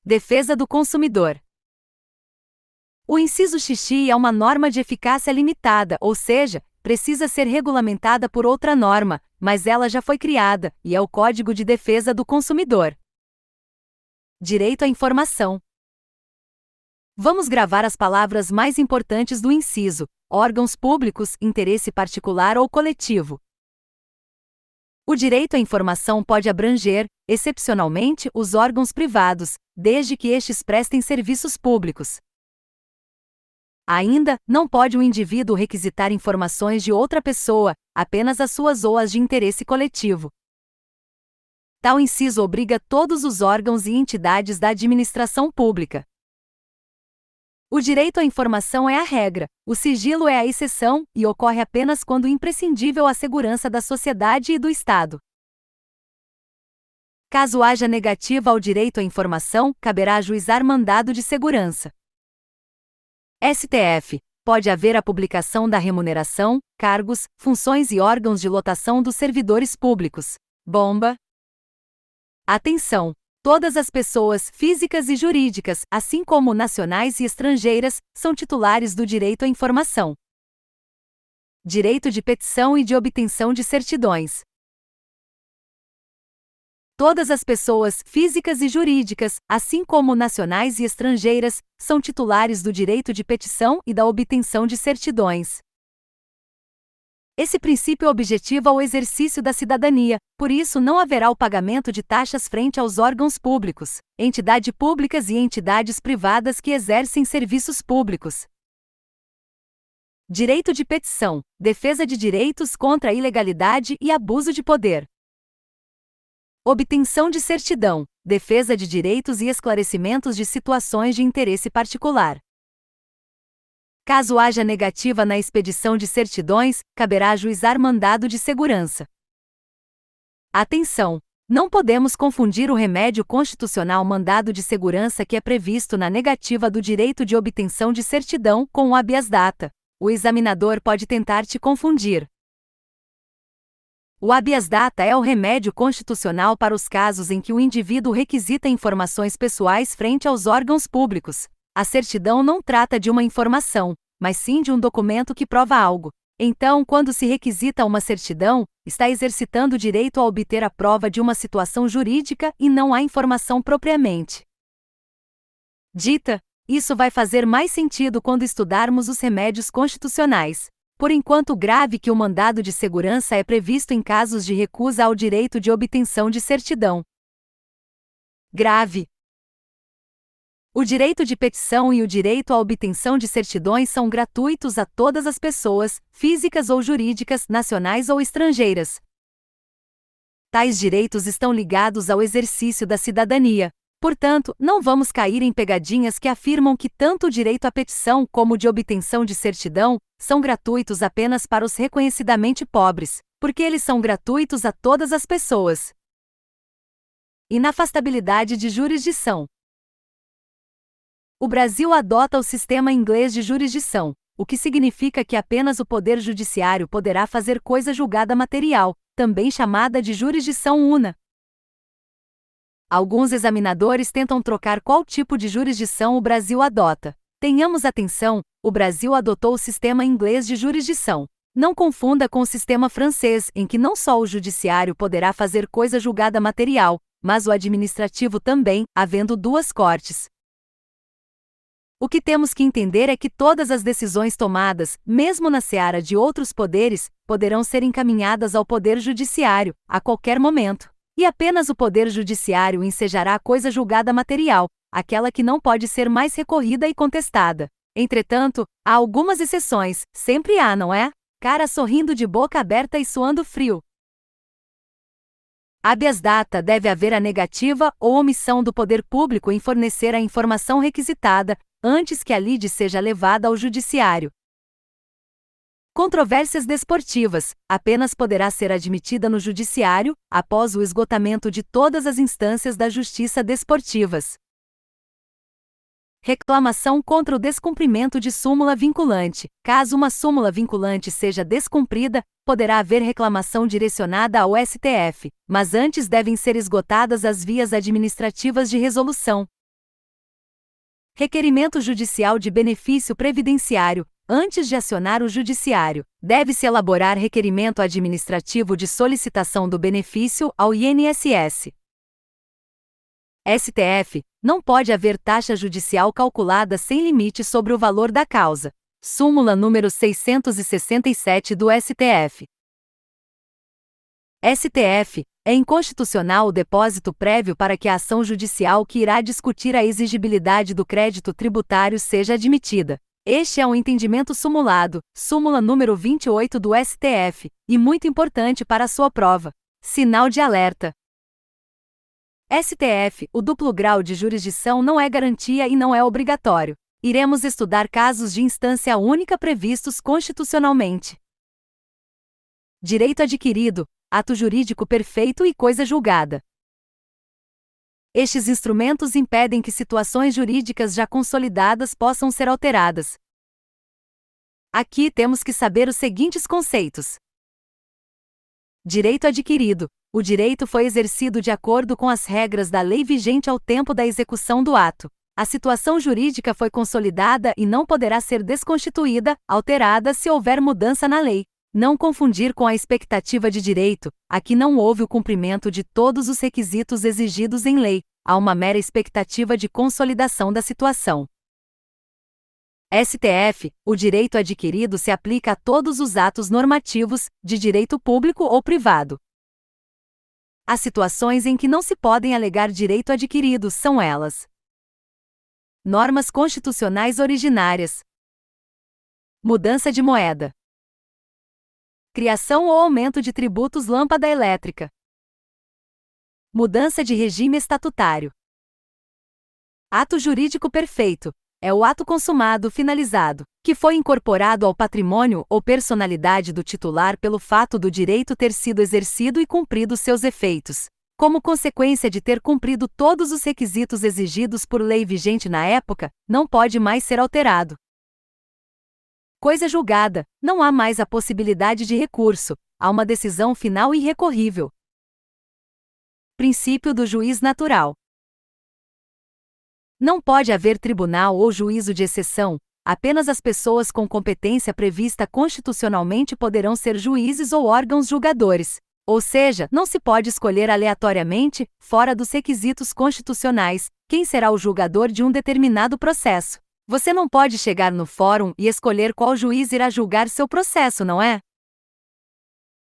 Defesa do consumidor. O inciso xixi é uma norma de eficácia limitada, ou seja, precisa ser regulamentada por outra norma, mas ela já foi criada, e é o Código de Defesa do Consumidor. Direito à informação. Vamos gravar as palavras mais importantes do inciso: órgãos públicos, interesse particular ou coletivo. O direito à informação pode abranger, excepcionalmente, os órgãos privados, desde que estes prestem serviços públicos. Ainda, não pode o indivíduo requisitar informações de outra pessoa, apenas as suas ou as de interesse coletivo. Tal inciso obriga todos os órgãos e entidades da administração pública. O direito à informação é a regra, o sigilo é a exceção e ocorre apenas quando imprescindível à segurança da sociedade e do Estado. Caso haja negativa ao direito à informação, caberá ajuizar mandado de segurança. STF. Pode haver a publicação da remuneração, cargos, funções e órgãos de lotação dos servidores públicos. Bomba. Atenção! Todas as pessoas físicas e jurídicas, assim como nacionais e estrangeiras, são titulares do direito à informação. Direito de petição e de obtenção de certidões. Todas as pessoas físicas e jurídicas, assim como nacionais e estrangeiras, são titulares do direito de petição e da obtenção de certidões. Esse princípio objetiva o exercício da cidadania, por isso não haverá o pagamento de taxas frente aos órgãos públicos, entidades públicas e entidades privadas que exercem serviços públicos. Direito de petição, defesa de direitos contra a ilegalidade e abuso de poder. Obtenção de certidão, defesa de direitos e esclarecimentos de situações de interesse particular. Caso haja negativa na expedição de certidões, caberá ajuizar mandado de segurança. Atenção! Não podemos confundir o remédio constitucional mandado de segurança que é previsto na negativa do direito de obtenção de certidão com o habeas data. O examinador pode tentar te confundir. O habeas data é o remédio constitucional para os casos em que o indivíduo requisita informações pessoais frente aos órgãos públicos. A certidão não trata de uma informação, mas sim de um documento que prova algo. Então, quando se requisita uma certidão, está exercitando o direito a obter a prova de uma situação jurídica e não a informação propriamente dita. Isso vai fazer mais sentido quando estudarmos os remédios constitucionais. Por enquanto, grave que o mandado de segurança é previsto em casos de recusa ao direito de obtenção de certidão. Grave. O direito de petição e o direito à obtenção de certidões são gratuitos a todas as pessoas, físicas ou jurídicas, nacionais ou estrangeiras. Tais direitos estão ligados ao exercício da cidadania. Portanto, não vamos cair em pegadinhas que afirmam que tanto o direito à petição como o de obtenção de certidão são gratuitos apenas para os reconhecidamente pobres, porque eles são gratuitos a todas as pessoas. Inafastabilidade de jurisdição. O Brasil adota o sistema inglês de jurisdição, o que significa que apenas o Poder Judiciário poderá fazer coisa julgada material, também chamada de jurisdição una. Alguns examinadores tentam trocar qual tipo de jurisdição o Brasil adota. Tenhamos atenção, o Brasil adotou o sistema inglês de jurisdição. Não confunda com o sistema francês, em que não só o judiciário poderá fazer coisa julgada material, mas o administrativo também, havendo duas cortes. O que temos que entender é que todas as decisões tomadas, mesmo na seara de outros poderes, poderão ser encaminhadas ao Poder Judiciário, a qualquer momento. E apenas o Poder Judiciário ensejará a coisa julgada material, aquela que não pode ser mais recorrida e contestada. Entretanto, há algumas exceções, sempre há, não é? Cara sorrindo de boca aberta e suando frio. Habeas data deve haver a negativa ou omissão do poder público em fornecer a informação requisitada, antes que a lide seja levada ao judiciário. Controvérsias desportivas, apenas poderá ser admitida no judiciário, após o esgotamento de todas as instâncias da justiça desportivas. Reclamação contra o descumprimento de súmula vinculante. Caso uma súmula vinculante seja descumprida, poderá haver reclamação direcionada ao STF, mas antes devem ser esgotadas as vias administrativas de resolução. Requerimento judicial de benefício previdenciário. Antes de acionar o judiciário, deve-se elaborar requerimento administrativo de solicitação do benefício ao INSS. STF. Não pode haver taxa judicial calculada sem limite sobre o valor da causa. Súmula número 667 do STF. STF. É inconstitucional o depósito prévio para que a ação judicial que irá discutir a exigibilidade do crédito tributário seja admitida. Este é um entendimento sumulado, súmula número 28 do STF, e muito importante para sua prova. Sinal de alerta. STF. O duplo grau de jurisdição não é garantia e não é obrigatório. Iremos estudar casos de instância única previstos constitucionalmente. Direito adquirido, ato jurídico perfeito e coisa julgada. Estes instrumentos impedem que situações jurídicas já consolidadas possam ser alteradas. Aqui temos que saber os seguintes conceitos. Direito adquirido. O direito foi exercido de acordo com as regras da lei vigente ao tempo da execução do ato. A situação jurídica foi consolidada e não poderá ser desconstituída, alterada se houver mudança na lei. Não confundir com a expectativa de direito. Aqui não houve o cumprimento de todos os requisitos exigidos em lei, há uma mera expectativa de consolidação da situação. STF. O direito adquirido se aplica a todos os atos normativos, de direito público ou privado. As situações em que não se podem alegar direito adquirido são elas: normas constitucionais originárias, mudança de moeda, criação ou aumento de tributos lâmpada elétrica, mudança de regime estatutário. Ato jurídico perfeito. É o ato consumado, finalizado, que foi incorporado ao patrimônio ou personalidade do titular pelo fato do direito ter sido exercido e cumprido seus efeitos, como consequência de ter cumprido todos os requisitos exigidos por lei vigente na época, não pode mais ser alterado. Coisa julgada. Não há mais a possibilidade de recurso, há uma decisão final irrecorrível. Princípio do juiz natural. Não pode haver tribunal ou juízo de exceção, apenas as pessoas com competência prevista constitucionalmente poderão ser juízes ou órgãos julgadores. Ou seja, não se pode escolher aleatoriamente, fora dos requisitos constitucionais, quem será o julgador de um determinado processo. Você não pode chegar no fórum e escolher qual juiz irá julgar seu processo, não é?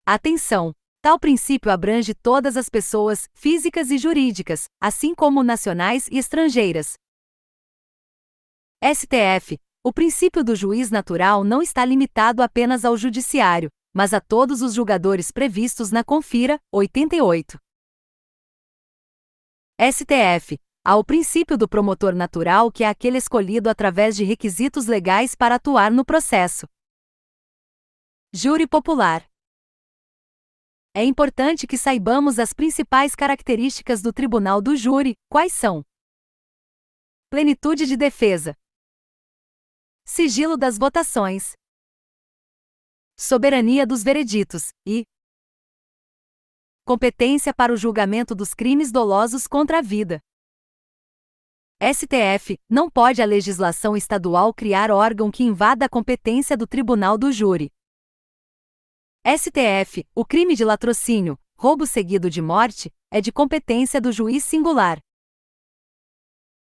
Atenção! Tal princípio abrange todas as pessoas, físicas e jurídicas, assim como nacionais e estrangeiras. STF. O princípio do juiz natural não está limitado apenas ao judiciário, mas a todos os julgadores previstos na Confira, 88. STF. Há o princípio do promotor natural, que é aquele escolhido através de requisitos legais para atuar no processo. Júri popular. É importante que saibamos as principais características do tribunal do júri. Quais são? Plenitude de defesa, sigilo das votações, soberania dos vereditos e competência para o julgamento dos crimes dolosos contra a vida. STF. Não pode a legislação estadual criar órgão que invada a competência do tribunal do júri. STF. O crime de latrocínio, roubo seguido de morte, é de competência do juiz singular.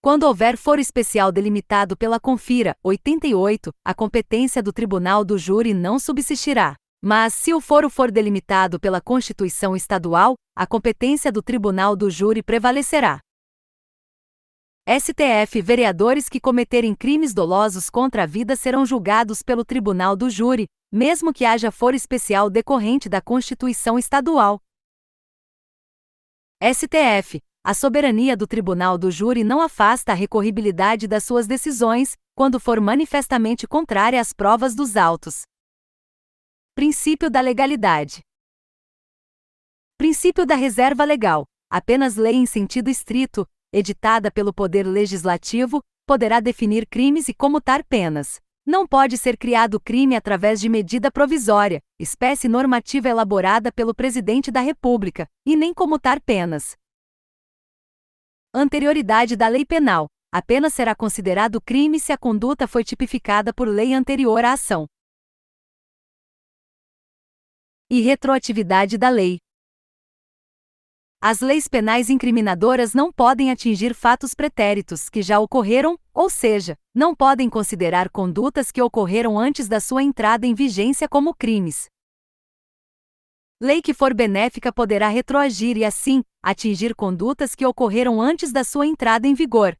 Quando houver foro especial delimitado pela Confira, 88, a competência do tribunal do júri não subsistirá. Mas, se o foro for delimitado pela Constituição Estadual, a competência do tribunal do júri prevalecerá. STF. Vereadores que cometerem crimes dolosos contra a vida serão julgados pelo tribunal do júri, mesmo que haja foro especial decorrente da Constituição Estadual. STF. A soberania do tribunal do júri não afasta a recorribilidade das suas decisões, quando for manifestamente contrária às provas dos autos. Princípio da legalidade. Princípio da reserva legal. Apenas lei em sentido estrito, editada pelo Poder Legislativo, poderá definir crimes e comutar penas. Não pode ser criado crime através de medida provisória, espécie normativa elaborada pelo Presidente da República, e nem comutar penas. Anterioridade da lei penal. apenas será considerado crime se a conduta foi tipificada por lei anterior à ação. E retroatividade da lei. As leis penais incriminadoras não podem atingir fatos pretéritos que já ocorreram, ou seja, não podem considerar condutas que ocorreram antes da sua entrada em vigência como crimes. Lei que for benéfica poderá retroagir e, assim, atingir condutas que ocorreram antes da sua entrada em vigor.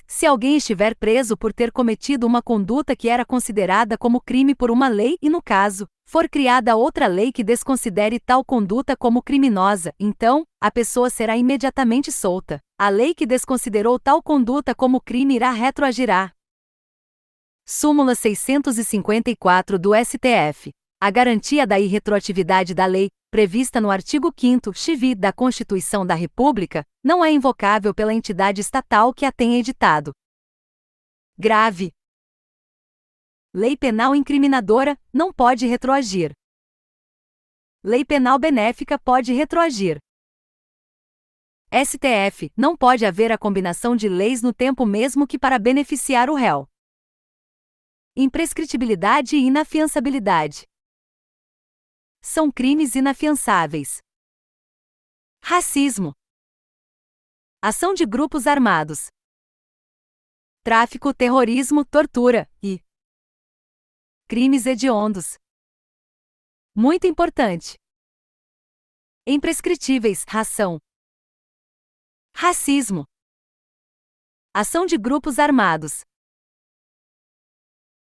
Se alguém estiver preso por ter cometido uma conduta que era considerada como crime por uma lei e, no caso, for criada outra lei que desconsidere tal conduta como criminosa, então, a pessoa será imediatamente solta. A lei que desconsiderou tal conduta como crime irá retroagirá. Súmula 654 do STF. A garantia da irretroatividade da lei, prevista no artigo 5º civil da Constituição da República, não é invocável pela entidade estatal que a tenha editado. Grave. Lei penal incriminadora não pode retroagir. Lei penal benéfica pode retroagir. STF, não pode haver a combinação de leis no tempo mesmo que para beneficiar o réu. Imprescritibilidade e inafiançabilidade. São crimes inafiançáveis. Racismo. Ação de grupos armados. Tráfico, terrorismo, tortura e crimes hediondos. Muito importante. Imprescritíveis, ração. Racismo. Ação de grupos armados.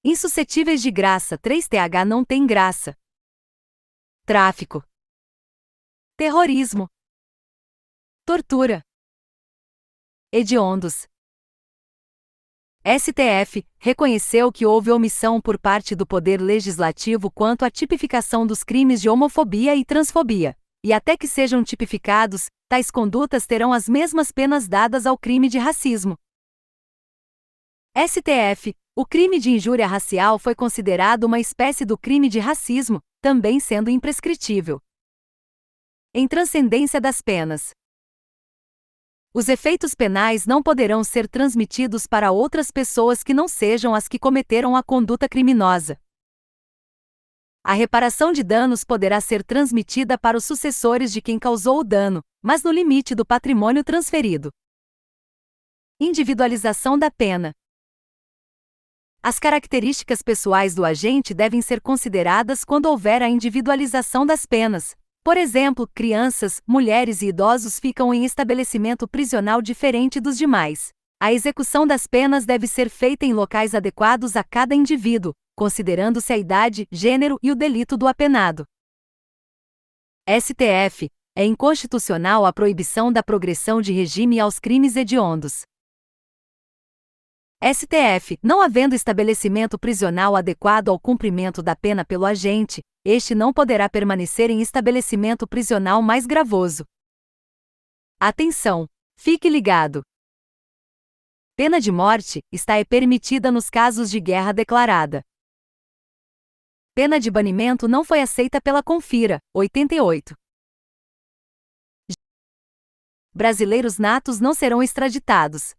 Insuscetíveis de graça, 3th não tem graça. Tráfico. Terrorismo. Tortura. Hediondos. STF reconheceu que houve omissão por parte do Poder Legislativo quanto à tipificação dos crimes de homofobia e transfobia. E até que sejam tipificados, tais condutas terão as mesmas penas dadas ao crime de racismo. STF, o crime de injúria racial foi considerado uma espécie do crime de racismo, também sendo imprescritível. Em transcendência das penas. Os efeitos penais não poderão ser transmitidos para outras pessoas que não sejam as que cometeram a conduta criminosa. A reparação de danos poderá ser transmitida para os sucessores de quem causou o dano, mas no limite do patrimônio transferido. Individualização da pena. As características pessoais do agente devem ser consideradas quando houver a individualização das penas. Por exemplo, crianças, mulheres e idosos ficam em estabelecimento prisional diferente dos demais. A execução das penas deve ser feita em locais adequados a cada indivíduo, considerando-se a idade, gênero e o delito do apenado. STF. É inconstitucional a proibição da progressão de regime aos crimes hediondos. STF. Não havendo estabelecimento prisional adequado ao cumprimento da pena pelo agente, este não poderá permanecer em estabelecimento prisional mais gravoso. Atenção! Fique ligado! Pena de morte está permitida nos casos de guerra declarada. Pena de banimento não foi aceita pela Confira, 88. Brasileiros natos não serão extraditados.